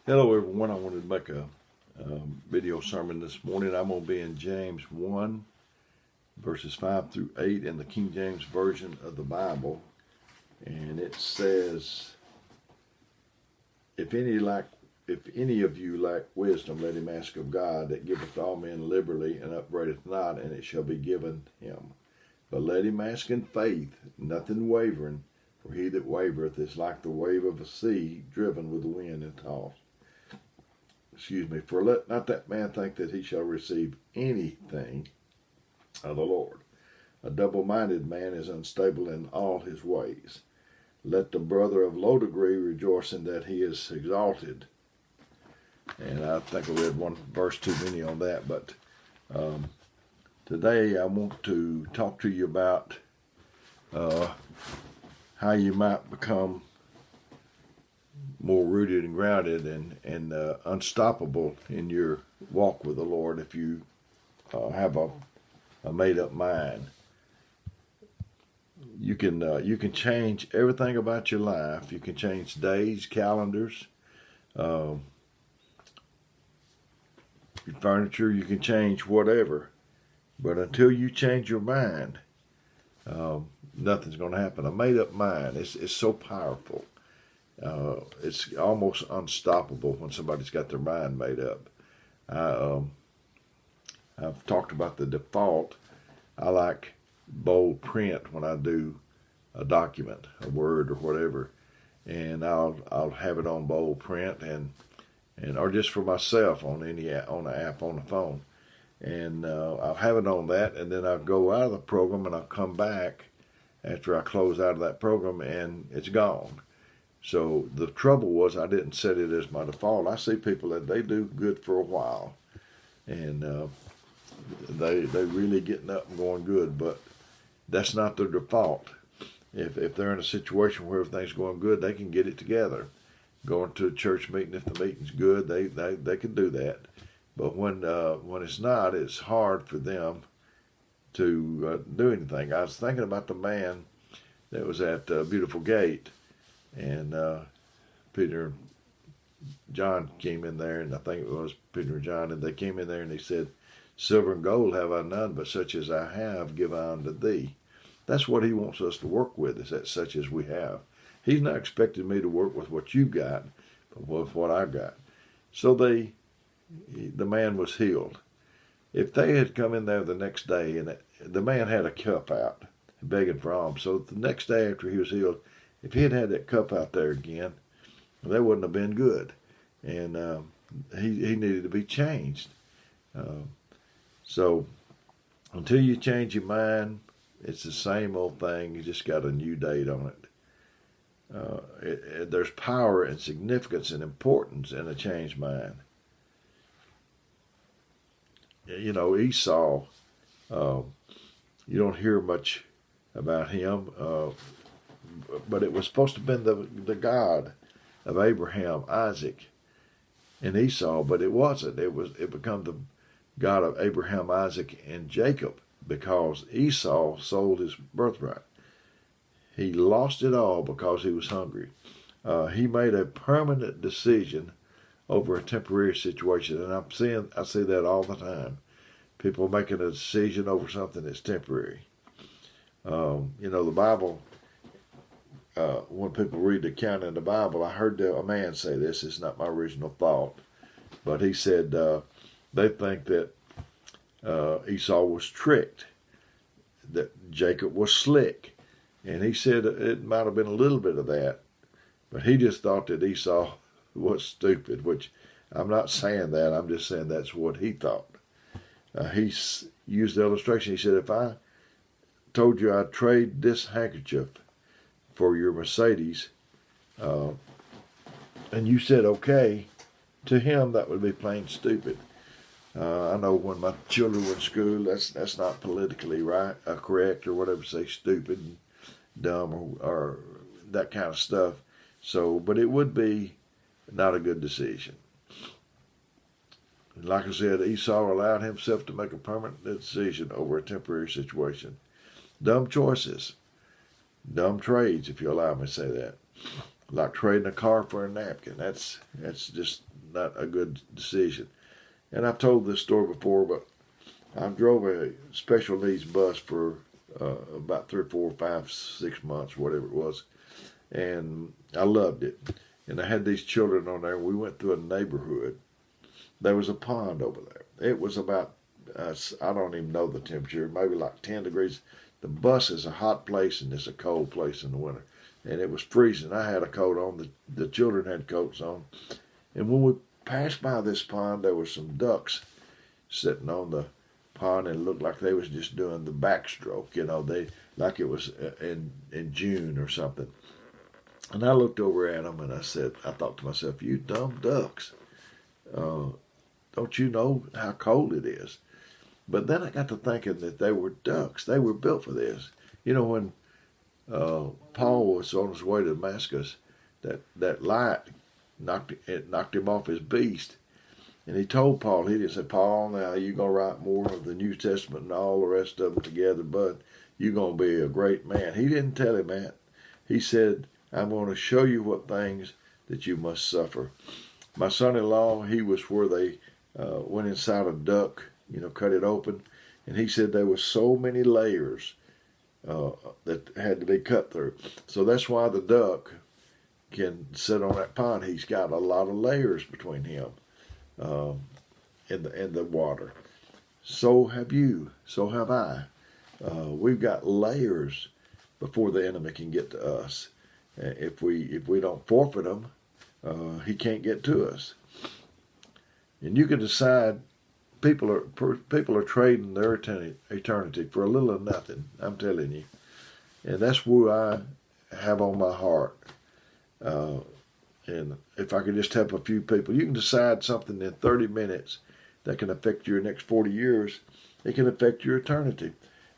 Hello, everyone. I wanted to make a video sermon this morning. I'm going to be in James 1, verses 5 through 8 in the King James Version of the Bible. And it says, if any of you lack wisdom, let him ask of God, that giveth all men liberally and upbraideth not, and it shall be given him. But let him ask in faith, nothing wavering, for he that wavereth is like the wave of a sea, driven with the wind and tossed. For let not that man think that he shall receive anything of the Lord. A double-minded man is unstable in all his ways. Let the brother of low degree rejoice in that he is exalted. And I think I read one verse too many on that, but today I want to talk to you about how you might become more rooted and grounded and unstoppable in your walk with the Lord if you have a made-up mind. You can change everything about your life. You can change days, calendars, your furniture. You can change whatever, but until you change your mind, nothing's going to happen. A made-up mind is so powerful. It's almost unstoppable when somebody's got their mind made up. I've talked about the default. I like bold print when I do a document, a Word or whatever, and I'll have it on bold print and or just for myself on an app on the phone, and I'll have it on that, and then I'll go out of the program and I'll come back after I close out of that program and it's gone. So the trouble was I didn't set it as my default. I see people that they do good for a while, and they really getting up and going good, but that's not their default. If they're in a situation where everything's going good, they can get it together. Going to a church meeting, if the meeting's good, they can do that. But when it's not, it's hard for them to do anything. I was thinking about the man that was at Beautiful Gate, and Peter and John came in there, and I think it was Peter and John, and they came in there and they said, "Silver and gold have I none, but such as I have give I unto thee." That's what he wants us to work with, is that such as we have. He's not expecting me to work with what you got, but with what I got. So the man was healed. If they had come in there the next day and the man had a cup out begging for alms, so the next day after he was healed, if he had had that cup out there again, that wouldn't have been good, and he needed to be changed. So until you change your mind, it's the same old thing. You just got a new date on it. There's power and significance and importance in a changed mind. You know, Esau, you don't hear much about him, but it was supposed to have been the God of Abraham, Isaac, and Esau, but it wasn't. It became the God of Abraham, Isaac, and Jacob, because Esau sold his birthright. He lost it all because he was hungry. He made a permanent decision over a temporary situation, and I see that all the time. People making a decision over something that's temporary. The Bible. When people read the account in the Bible, I heard a man say this. It's not my original thought, but he said they think that Esau was tricked, that Jacob was slick, and he said it might have been a little bit of that, but he just thought that Esau was stupid, which I'm not saying that. I'm just saying that's what he thought. He used the illustration. He said, if I told you I'd trade this handkerchief for your Mercedes, and you said okay, to him that would be plain stupid. I know when my children were in school, that's not politically right, correct, or whatever, say stupid, and dumb, or that kind of stuff. So, but it would be not a good decision. And like I said, Esau allowed himself to make a permanent decision over a temporary situation. Dumb choices, dumb trades, if you allow me to say that. Like trading a car for a napkin. That's just not a good decision. And I've told this story before, but I drove a special needs bus for about 3, 4, 5, 6 months, whatever it was, and I loved it. And I had these children on there. We went through a neighborhood. There was a pond over there. It was about, I don't even know the temperature, maybe like 10 degrees. The bus is a hot place and it's a cold place in the winter. And it was freezing. I had a coat on. The children had coats on. And when we passed by this pond, there were some ducks sitting on the pond, and it looked like they was just doing the backstroke. They like it was in June or something. And I looked over at them and I thought to myself, you dumb ducks. Don't you know how cold it is? But then I got to thinking that they were ducks. They were built for this. When Paul was on his way to Damascus, that light knocked him off his beast. And he told Paul, he didn't say, Paul, now you're going to write more of the New Testament and all the rest of them together, but you're going to be a great man. He didn't tell him that. He said, I'm going to show you what things that you must suffer. My son-in-law, he was where they went inside a duck, cut it open. And he said there was so many layers that had to be cut through. So that's why the duck can sit on that pond. He's got a lot of layers between him in the water. So have you. So have I. We've got layers before the enemy can get to us. If we don't forfeit them, he can't get to us. And you can decide. People are trading their eternity for a little of nothing. I'm telling you, and that's who I have on my heart. And if I could just help a few people, you can decide something in 30 minutes that can affect your next 40 years. It can affect your eternity.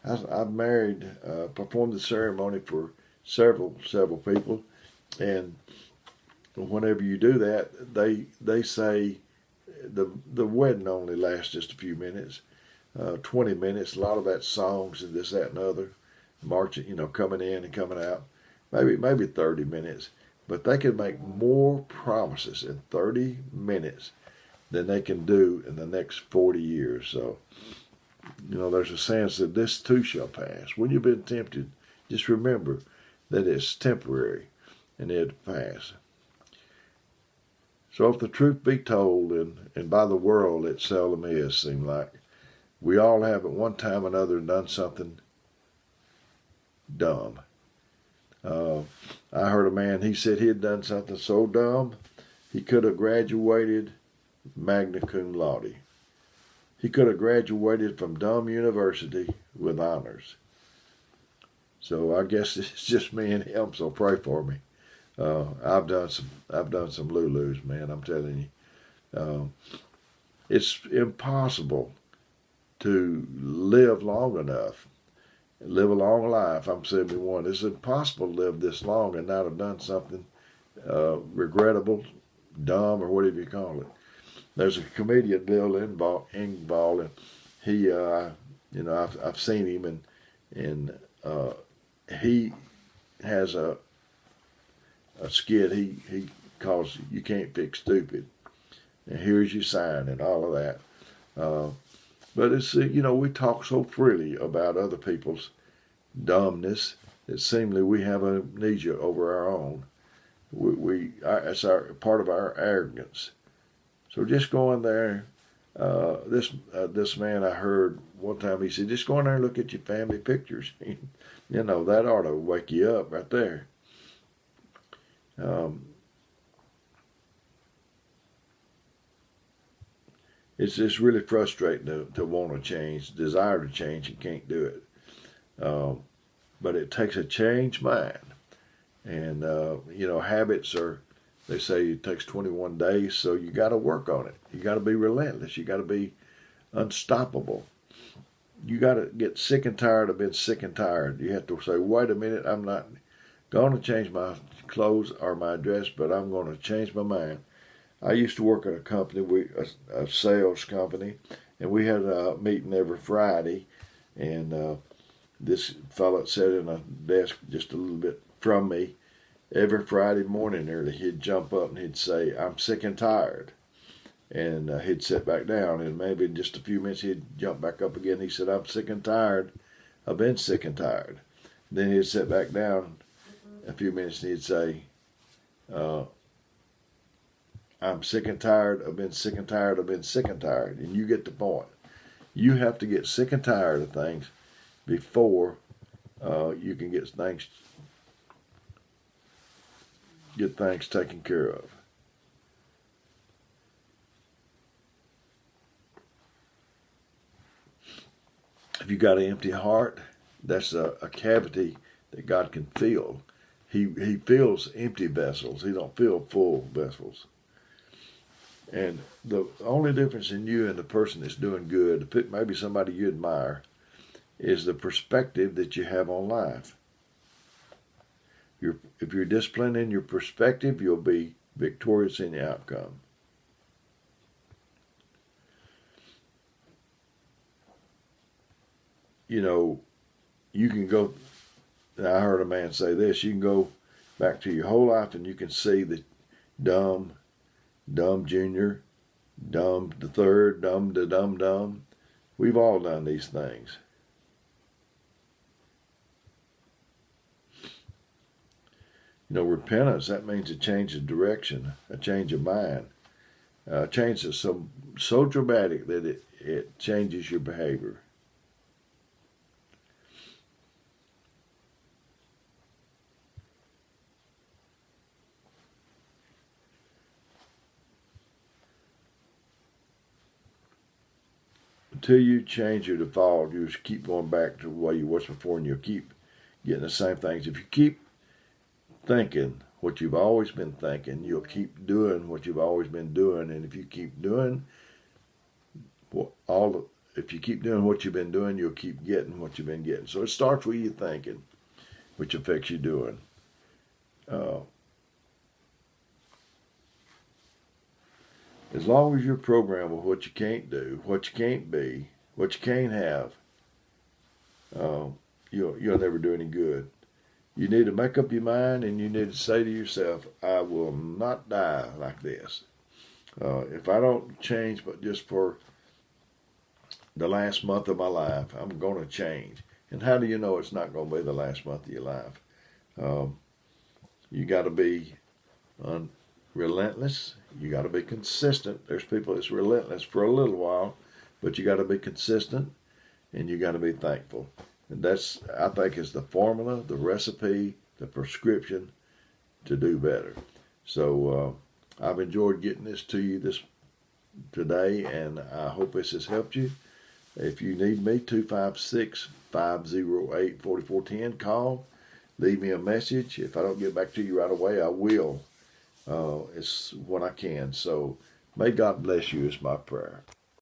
I've married, performed the ceremony for several people, and whenever you do that, they say the wedding only lasts just a few minutes, 20 minutes. A lot of that songs and this, that, and other, marching, coming in and coming out, maybe 30 minutes. But they can make more promises in 30 minutes than they can do in the next 40 years. So, there's a sense that this too shall pass. When you've been tempted, just remember that it's temporary and it'll pass. So if the truth be told, and by the world it seldom is, seem like, we all have at one time or another done something dumb. I heard a man, he said he had done something so dumb, he could have graduated magna cum laude. He could have graduated from dumb university with honors. So I guess it's just me and him, so pray for me. I've done some Lulus, man, I'm telling you. It's impossible to live long enough, live a long life. I'm 71. It's impossible to live this long and not have done something regrettable, dumb, or whatever you call it. There's a comedian, Bill Engvall, and he, I've seen him, and he has a skit he calls "You Can't Fix Stupid," and here's your sign and all of that. But it's we talk so freely about other people's dumbness that seemingly we have amnesia over our own. It's part of our arrogance. So just go in there. This man I heard one time, he said, just go in there and look at your family pictures. That ought to wake you up right there. It's just really frustrating to want to change, desire to change, and can't do it. But it takes a changed mind. And, habits they say it takes 21 days, so you got to work on it. You got to be relentless. You got to be unstoppable. You got to get sick and tired of being sick and tired. You have to say, wait a minute, I'm not going to change my clothes or my dress, but I'm going to change my mind. I used to work at a company, a sales company, and we had a meeting every Friday, and this fellow sat in a desk just a little bit from me. Every Friday morning early, he'd jump up and he'd say, I'm sick and tired. And he'd sit back down, and maybe in just a few minutes he'd jump back up again. He said, "I'm sick and tired. I've been sick and tired." Then he'd sit back down a few minutes, and he'd say, "I'm sick and tired. I've been sick and tired. I've been sick and tired." And you get the point. You have to get sick and tired of things before you can get things taken care of. If you got an empty heart, that's a cavity that God can fill. He fills empty vessels. He don't fill full vessels. And the only difference in you and the person that's doing good, maybe somebody you admire, is the perspective that you have on life. If you're disciplined in your perspective, you'll be victorious in the outcome. You know, you can go, I heard a man say this, you can go back to your whole life and you can see the dumb junior, dumb the third, dumb the dumb. We've all done these things. You know, repentance, that means a change of direction, a change of mind. A change that's so dramatic that it changes your behavior. Until you change your default, you just keep going back to the way you was before, and you'll keep getting the same things. If you keep thinking what you've always been thinking, you'll keep doing what you've always been doing. And if you keep doing if you keep doing what you've been doing, you'll keep getting what you've been getting. So it starts with you thinking, which affects you doing. As long as you're programmed with what you can't do, what you can't be, what you can't have, you'll never do any good. You need to make up your mind, and you need to say to yourself, "I will not die like this. If I don't change, but just for the last month of my life, I'm going to change." And how do you know it's not going to be the last month of your life? You got to be relentless. You got to be consistent. There's people that's relentless for a little while, but you got to be consistent, and you got to be thankful. And that's, I think, is the formula, the recipe, the prescription to do better. So I've enjoyed getting this to you today, and I hope this has helped you. If you need me, 256-508-4410, call, leave me a message. If I don't get back to you right away, I will. It's when I can. So may God bless you is my prayer.